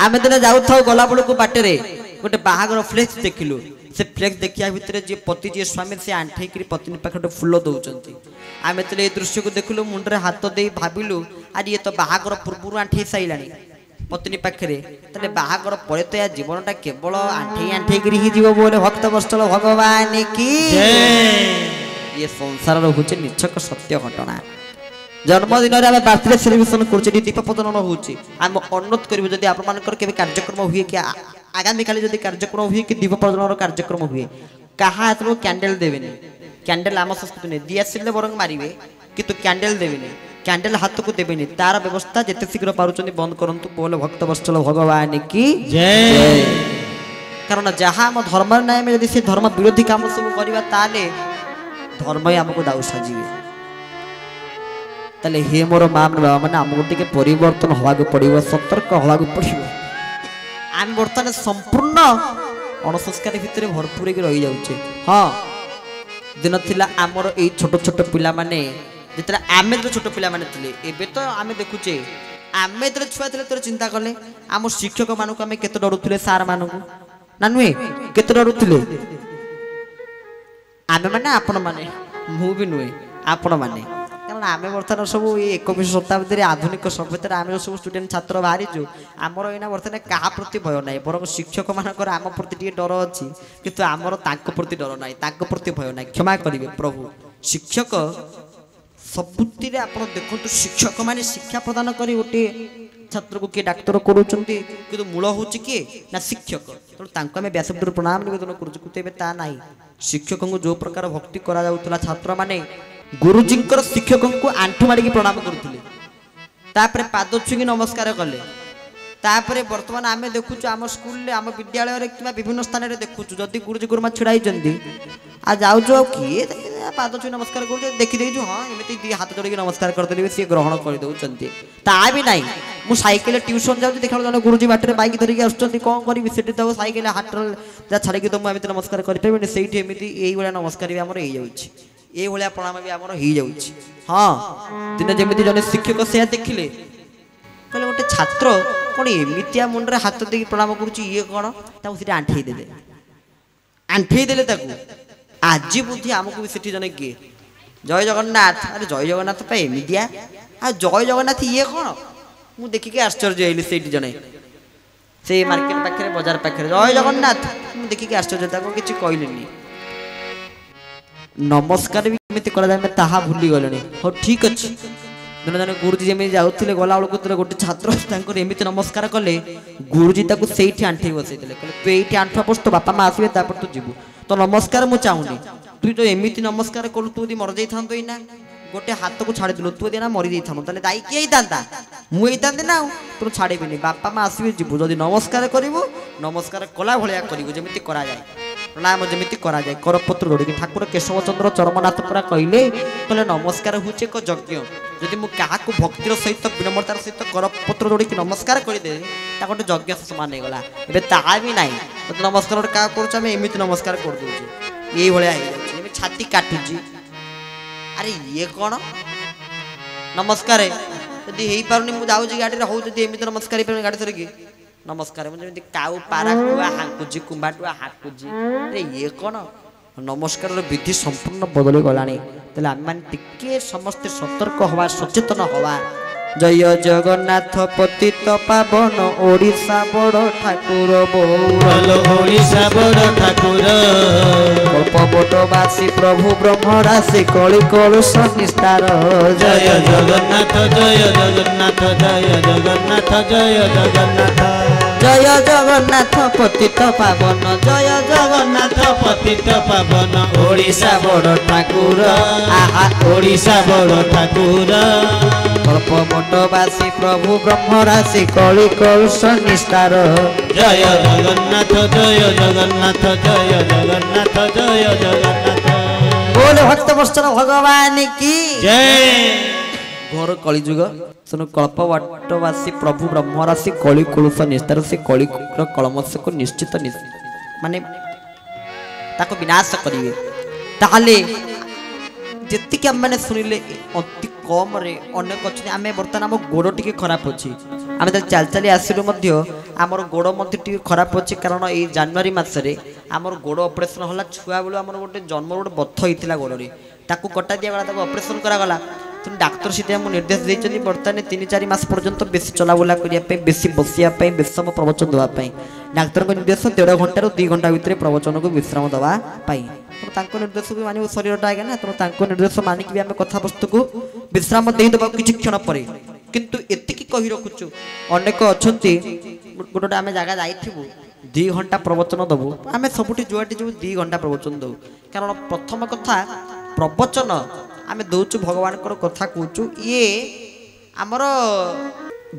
आमे दिने जाऊ थाउ गला बेलू को बाटे गोटे बाहागर फ्लेक्स देखिलु से फ्लेक्स देखिया भितर जे पति जे स्वामी से आंठे करी पत्नी पाखे फुल दौचंती आमे तले ए दृश्य को देखिलु मुंडरे हाथ दे भाबिलु आज ये तो बाहागर पूर्व आंठे साइलानी पत्नी पाखे तले बाहागर परे तो या जीवनटा केवल आंठे आंठे करी ही जीव बोले भक्त वस्तल भगवान की ये संसार होचे निछक सत्य घटना जन्मदिन रे आमे बर्थडे सेलिब्रेशन करछि दीप प्रज्वलन होछि आम अनुरोध करबो जदि आप मानकर केबे कार्यक्रम हुए कि आगामी काले जदि कार्यक्रम हुए कि दीप प्रज्वलन कार्यक्रम हुए कहा हाथ कैंडल देबेनी कैंडल आम संस्कृति ने दिया सिले बरंग मारिबे किंतु कैंडल देबेनी कैंडल हाथ को देबेनी तार व्यवस्था जेते शीघ्र पारुचंदी बंद करंतु बोले भक्त वत्सल भगवान की जय कारण जहां हम धर्म नाय में यदि से धर्म विरोधी काम सब करबा ताले धर्म ही हमको दाऊ साजिबे ताले हे मोर मां बाबा माने हमको टिके परिवर्तन होवा को पड़िबो सतर्क होवा को पड़िबो आम वर्तमान संपूर्ण अणसंस्कार भितर भरपूर के रही जाउछे हां दिन थिला हमर ए छोट छोट पिला माने जेतरा आमे तो छोट पिला माने थिले एबे तो आमे देखुचे आमे तो छुआ थिले तोर चिंता करले हम शिक्षक मानु को आमे केते डरुथिले सार मानु को ना नुए केते डरुथिले आमे माने आपण माने मु भी नुए आपण माने कारण आमे वर्तमान सब 21 शताब्दी रे आधुनिक सभ्यता आमे सब स्टूडेंट छात्र बाहरी जो हमर एना वर्तमान कहा प्रति भय नाही बरं शिक्षक मानकर आम प्रति टी डर अछि किंतु हमर तांको प्रति डर नाही तांको प्रति भय नाही क्षमा करिवे प्रभु शिक्षक सबुति रे आपण देखंतु शिक्षक माने शिक्षा प्रदान करी ओटे छात्र को के डाक्टर करूचंती किंतु मूल होची के ना शिक्षक तो तांको हमें व्यासपीठ प्रणाम निवेदन करूछु कुतेबे ता नाही शिक्षक को जो प्रकार भक्ति करा जाउतला छात्र माने गुरुजींकर शिक्षक को आंठू मारी प्रणाम करुले तापरे पाद छुई नमस्कार कले तापरे वर्तमान आमे देखुछु आम स्कूल ले आम विद्यालय रे किबा विभिन्न स्थान रे देखुछु जदी गुरुजी गुरुमा छुड़ाई जंदी आ जाउ जो किए पाद छुई नमस्कार करू देखि देइछु हां एमिति दी हाथ जोड़ी नमस्कार कर देबे से ग्रहण कर दउचंती ता भी नाही मु साइकिल ट्यूशन जाउ देखा जने गुरुजी बाटरे बाइक धरि के आछुचंती कोन करी सेठी तो साइकिल हाथ जा छाड़ी के तो एमिति नमस्कार करि पेबे सेठी एमिति एई वाला नमस्कार भी हमर एई जाउछि ए भलिया प्रणाम भी हमर ही जाउछि हां दिन जेमिति जने शिक्षक से देखिले कहले गोटे छात्र कोन एमितिया मुंडरे हाथ देकी प्रणाम करूछि ये कोन ता उसी आंठेई देले ताकू आज बुद्धि हमको भी सेठी जने के जय जगन्नाथ अरे जय जगन्नाथ पे एमितिया आ जय जगन्नाथ ये कोन मु देखि के आश्चर्य हेली सेठी जने से मार्केट पाखरे बाजार पाखरे जय जगन्नाथ मु देखि के आश्चर्य ताको किछि कहलेनी नमस्कार भी केमिति करा जाय ताहा भूली गलेनी हो ठीक अछि जने जने गुरुजी जेमे जाउथिले गला बेलको तले गोटे छात्र तांकर एमिति नमस्कार कले गुरुजी ताको सेठी आंठे बसैतिले कहले तू एठी आंठा बस तो बापा मा आसीबे तापर तू जीवु तो नमस्कार मु चाहुनी तू तो एमिति नमस्कार कलु तू दी मर जाई थांतो इना गोटे हाथ को छाड़ी दिलु तू देना मरि जाई थानो तले दाई के दांता मु एई दांते ना तू छाड़ेबिनी बापा मा आसीबे जीवु जदी नमस्कार करिवु नमस्कार कला भलिया करिवु जेमिति करा जाय प्रणाम जेमिति करा जाय करपत्र जोड़ी ठाकुर केशव चंद्र चरमनाथ पुरा कहले तले नमस्कार होचे को यज्ञ जदि मु काहा को भक्तिर सहित विनम्रतार सहित करपत्र जोड़ी कि नमस्कार करि दे ता गोटे यज्ञ समान हे गला एबे ता भी नाही तो नमस्कार का करछ हम एमिति नमस्कार कर दोछि एई भलिया हे जाय एमे छाती काटुजी अरे ये कोन नमस्कार जदि हेई पारुनी मु जाउजी गाडी रे हो जदि एमिति नमस्कार पे गाडी थरकी नमस्कार मुझे काऊ पारा कुआ हाकुजी कुंबाटुआ हाकुजी अरे ये कोन नमस्कार विधि संपूर्ण बदली गलानी तले आम मान टिके समस्त सतर्क हवा सचेतन हवा जय जगन्नाथ पतित पावन ओडिशा बड़ ठाकुर बोल ओडिशा बड़ ठाकुर कल्पवटवासी प्रभु ब्रह्मराशि कଳି कलुष निस्तार जय जगन्नाथ जय जगन्नाथ जय जगन्नाथ जय जगन्नाथ जय जगन्नाथ पतित पावन जय जगन्नाथ पतित पावन ओडिशा बड़ ठाकुर आहा ओडिशा बड़ ठाकुर कल्पवटवासी प्रभु ब्रह्मराशि कଳି कलुष निस्तार जय जगन्नाथ जय जगन्नाथ जय जगन्नाथ जय जगन्नाथ बोले भक्त वत्सल भगवान की जय घोर कलिजुग सुन कल्पवटवासी प्रभु ब्रह्मराशि कଳି कलुष निस्तार से कଳି कलमश को निश्चित माने ताको विनाश करिवे ताले जतिक मैंने शुणिले अति कम रे अनेक अच्छे आम बर्तमान आम गोड़ टी खराब अच्छी आमे चल चली आसिलु मध्य आमर गोड़ मध्य टी खराब अछि कारण ए जनवरी मासरे आमर गोड़ ऑपरेशन होला छुआ बेलु आमर गोटे जन्म गोटे बथ होइतिला गोड़रे ताकू कटा दिया गला ताकू ऑपरेशन करा गला तुम डाक्टर सीधे हम निर्देश देइछनी बर्तमान 3-4 मास पर्यंत बेसी चलाबुला करिया पे बेसी बसिया पे बेसी समय प्रवचन दवा पे डाक्टर को निर्देश 1.5 घंटा रो 2 घंटा भितर प्रवचन को विश्राम दवा पाई तो तांको निर्देश भी मानिबो शरीरटा आगे ना तो तांको निर्देश मानिक भी हम कथा वस्तु को विश्राम देइ दबा किछि क्षण परे किंतु एतिकी कहि रखुछु अनेक अछंती गोटे आमे जागा जाइथिबु 2 घंटा प्रवचन दबु आमे सबुठी जुआटी जो 2 घंटा प्रवचन दउ कारण प्रथम कथा प्रवचन आमे दउछु भगवान को कथा कहूछु ये हमर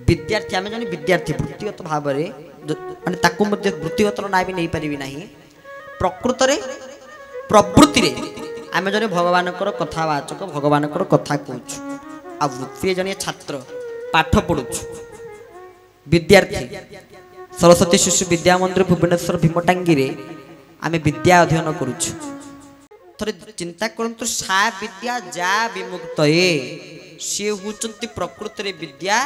विद्यार्थी आमे जने विद्यार्थी वृत्तिगत भाव रे माने ताकू मध्ये वृत्तिगत ना भी नहीं पारिबी नाही प्रकृत रे प्रवृत्ति रे आमे जने भगवान को कथावाचक भगवान को कथा कहूछु आ वृत्ति जने छात्र पाठ पढुछु विद्यार्थी सरस्वती शिशु विद्या मंदिर भुवनेश्वर भीमटांगी रे आमे विद्या अध्ययन करूछु थरे चिंता करंतु सा विद्या जा विमुक्त ए से हुचंती प्रकृति रे विद्या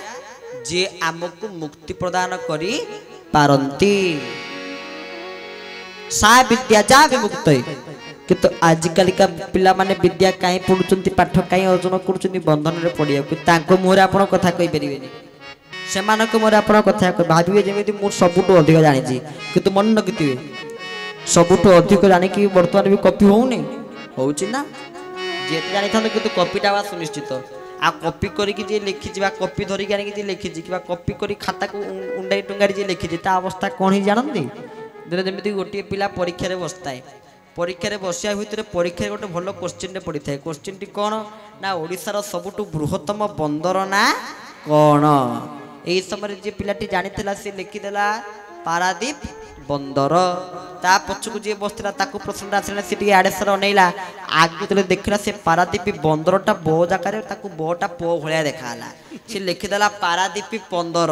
जे आमको मुक्ति प्रदान करी पारंती सा विद्या जा विमुक्त ए किंतु आजिकल का पिला माने विद्या काई पढुचंती पाठ काई अर्जन करूचंती बंधन रे पडिया कि तांको मोहरे आपण कथा कहि परिबेनी सेमानक मोहरे आपण कथा भाबिबे जेमिति मु सबुटो अधिक जानि छी किंतु मन न कितिबे सबुटो अधिक जानि कि वर्तमान भी कॉपी होउनी होउची ना जेते जानि थान किंतु कॉपीटा वा सुनिश्चित आ कॉपी करी कि जे लिखि जिबा कॉपी धरि गानि कि जे लिखि जि किबा कॉपी करी खाता को उंडाई टुंगारी जे लिखि जि ता अवस्था कोन ही जानंती दिन जेमिति गोटी पिला परीक्षा रे बसताय परीक्षा रे बसिया भितर परीक्षा गोटे भलो क्वेश्चन रे पड़ी थाए क्वेश्चन टी कोन ना ओडिसा रो सबुटु बृहत्तम बंदर ना कोन एई समय जे पिलाटी जानिथिला से लिखि देला पारादीप बंदर ता पछकु जे बसथिला ताकू प्रश्न आछला सिटी आडे सर अनेला आगे तले देखला से पारादीप बंदरटा बो जाकारे ताकू बोटा पो भलिया देखाला से लिखि देला पारादीप बंदर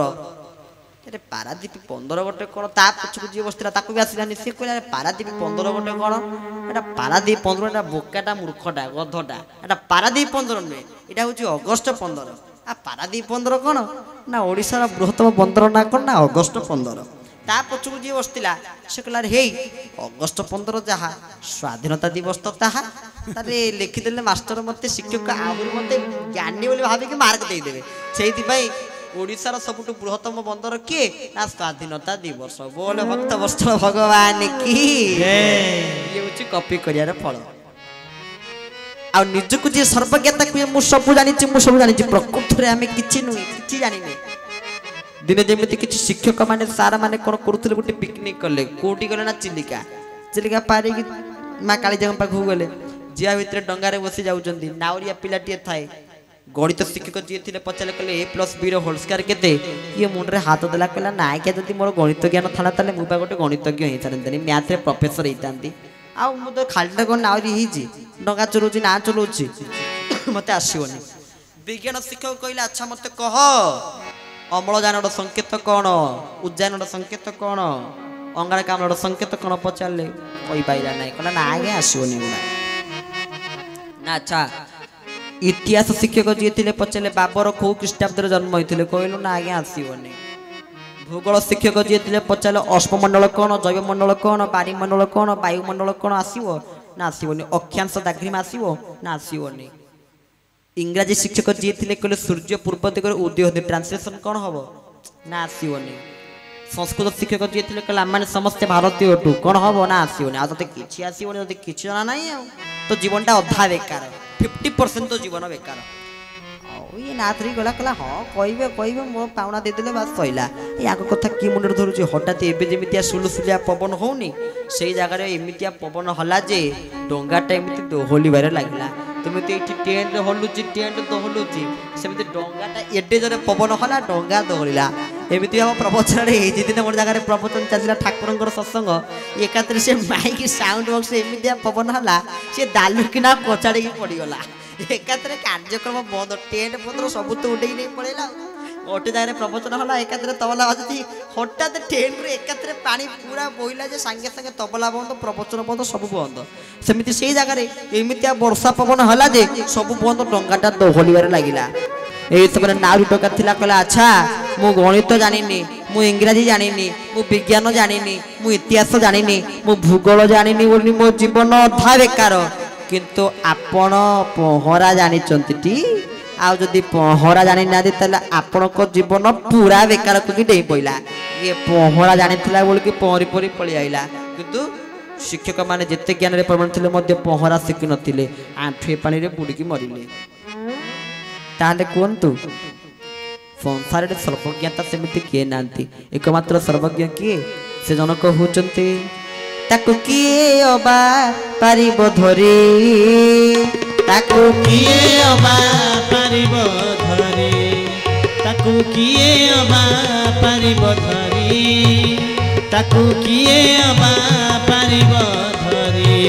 अरे पारादीप बंदर गोटे कोन ता पछकु जे बसथिला ताकू भी आसिलानी से कहला पारादीप बंदर गोटे कोन एटा पारादीप बंदर एटा बोकाटा मूर्खटा गधटा एटा पारादीप बंदर नै एटा होची अगस्त 15 आ पारादीप बंदर कोन ना ओडिसा रो बृहत्तम बंदर ना कोन ना अगस्त 15 ता पछकु जे बसथिला से कहला हे अगस्त 15 जहा स्वाधीनता दिवस तो ताहा तारे लिखि देले मास्टर मते शिक्षक आगुर मते ज्ञानी बोली भाबे कि मार्क दे देबे सेति भाई ओडिसा रो सबटु बृहत्तम बंदर के ना स्वाधीनता दिवस बोले भक्त वस्त्र भगवान की जय ये होची कॉपी करिया रे फल आ निजकु जे सर्वज्ञता को मु सब जानि छी प्रकृति रे हमें किछि नुई किछि जानि नै दिने जेमिति किछि शिक्षक माने सारा माने कोन करूथले गोटे पिकनिक करले कोठी गले ना चिलिका चिलिका पारे कि मा काली जगह पाखु गले जिया भितर डंगा रे बसी जाउचंदी नावरिया पिलाटी थाए गणित शिक्षक जी थिले पचाले कले a+b रो होल स्क्वायर केते ये मुंडरे हाथ देला कहला नाय के जदी मोर गणित ज्ञान थाला ताले मुबा गोटे गणितज्ञ हेइ थारंतनी मैथ रे प्रोफेसर हेइतांती आ मु तो खालटा कोन नावरी हिजी डंगा चलोची ना चलोची मते आसीवनी विज्ञान शिक्षक कहला अच्छा मते कह अम्लजान संकेत कौन उज्जैन संकेत कौन अंगारकाम्ल संकेत कौन पचारे कही पाइला ना कहला ना आगे आसोनी ना अच्छा इतिहास शिक्षक जी थे पचारे बाबर खो ख्रीष्टाब्द जन्म होते कहलु ना आगे आसोनी भूगोल शिक्षक जी थे पचारे अश्ममंडल कौन जैवमंडल कौन बारीमंडल कौन वायुमंडल कौन आसो ना आसोनी अक्षांश दाघ्रिम आसो ना आसोनी इंग्राजी शिक्षक जी थे कहले सूर्य पूर्व दिग उदय होते ट्रांसलेशन कौन हम ना आसोनी संस्कृत शिक्षक जी थे कहले आम समस्ते भारतीय अटू कौन हम ना आसोनी आ तो किसी आसोनी तो किसी जना ना तो जीवनटा अधा बेकार 50% तो जीवन बेकार ये नाथरी गला कहला हाँ कहे कहे मो पावना देदेले बास सैला या कथा कि मुंडे धरुची हठात एवं जमिया सुलुसुलिया पवन होनी से जगार एमतिया पवन हला जे डंगाटा एमती दोहलिबार लगला तुम तो ये टेंट हलुची टेंट दोहलुची सेमती डंगाटा एडे जरे पवन हला डंगा दोहलिला एमती हम प्रवचन दिन मोर जगह प्रवचन चलता ठाकुर सत्संग एकात्र से माइक साउंड बॉक्स एमतिया पवन हला से दालुकिना कचाड़ी पड़गला एकात्र कार्यक्रम बंद टेंट बंद सब तो उठे नहीं पड़ेगा गोटे जगह प्रवचन हला एकात्र तबला बजती हठात टेंट रे एकात्र पानी पूरा बोइला जे सांगे सांगे तबला बंद प्रवचन बंद सब बंद सेमिति से जगह एमतिया वर्षा पवन हला जे सब बंद डंगाटा दोहलिबार लागिला ए समय नाउरी टोका थिला कहला अच्छा मु गणित जानिनी मु इंग्राजी जानिनी मु विज्ञान जानिनी मु इतिहास जानिनी मु भूगोल जानिनी बोली मो जीवन अधा बेकार किंतु आपण पहरा जानिचंती टी आ जदि पहरा जानि ना ताले आपण को जीवन पूरा बेकार को कि डेई पइला ये पहरा जानिथिला बोली कि पहरी परी पळी आइला किंतु शिक्षक माने जेते ज्ञान रे प्रमाण थिले मध्य पहरा शिखि नथिले आंठे पानी रे बुडी की मरिले ताले कोनतु संसार रे सर्वज्ञता सेमिति के नांती एकमात्र सर्वज्ञ किए से जनक होचंती ताकू किए अबा पारिबो धरी ताकू किए अबा पारिब धरी ताकू किए अबा पारिब धरी ताकू किए अबा पारिब धरी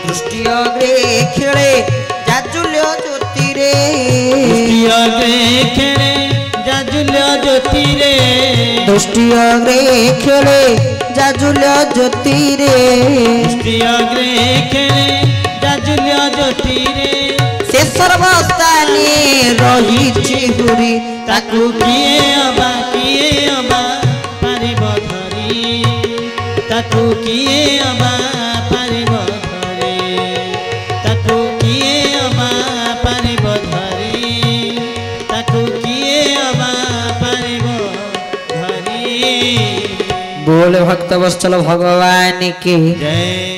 दृष्टि अग्रे खेले जाजुल्य ज्योति रे दृष्टि अग्रे खेले जाजुल्य ज्योति रे दृष्टि अग्रे खेले जाजुल्य ज्योति रे दृष्टि अग्रे खेले जाजुल्य ज्योति रे से सर्वस्थाने रहिछि गुरी ताकू किए अबा पारिब धरी ताकू किए अबा पारिब धरी ताकू किए अबा पारिब धरी ताकू किए अबा पारिब धरी बोले भक्त वत्सल भगवान की जय।